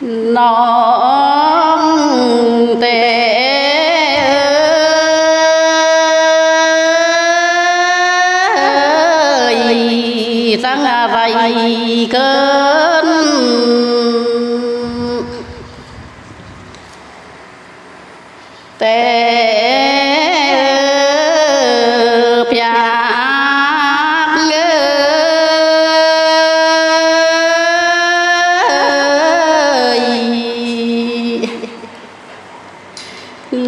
non tệ sang vầy cơn tệ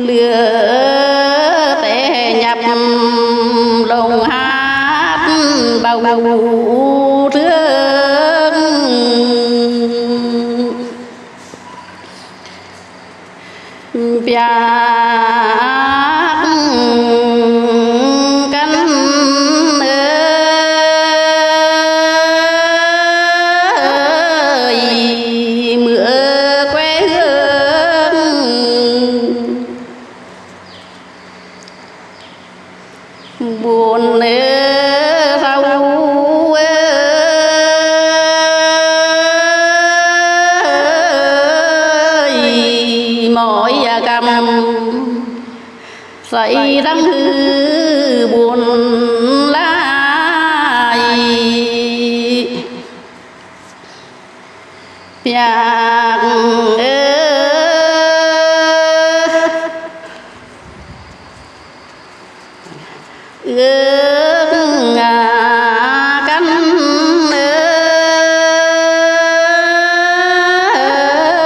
lửa té nhập lồng hát bầu thương bia cánh ơi mưa quê hương buồn rau ơi mỏi cầm say răng hư buồn lai nhạc ước cánh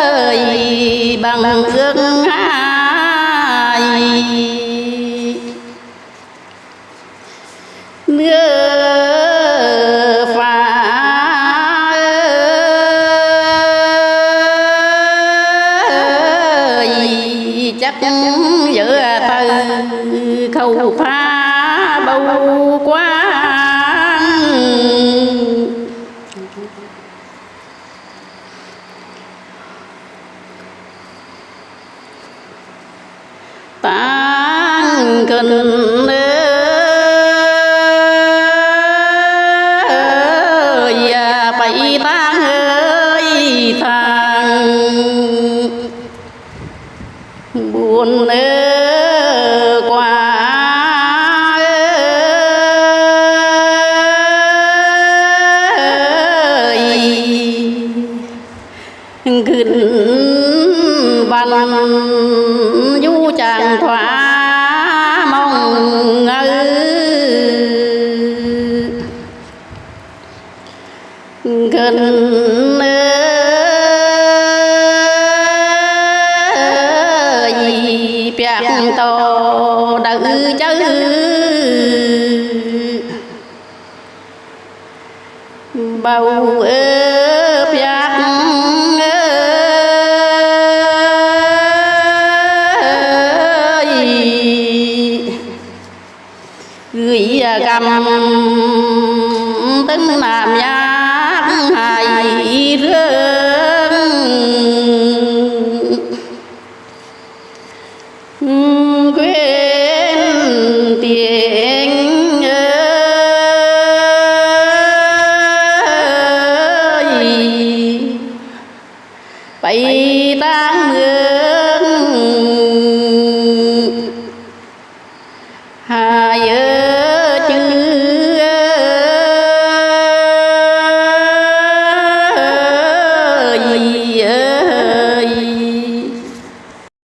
ơi bằng ước hai nước phá ơi chắc giữa từ khâu phá bầu quá tan cần ơi bay tan ơi thang buồn quá gìn bàn du chàng thỏa mong ơi gần ơi bẹt to đỡ chứ bầu bẹt gửi cầm tính làm nhát hài rơi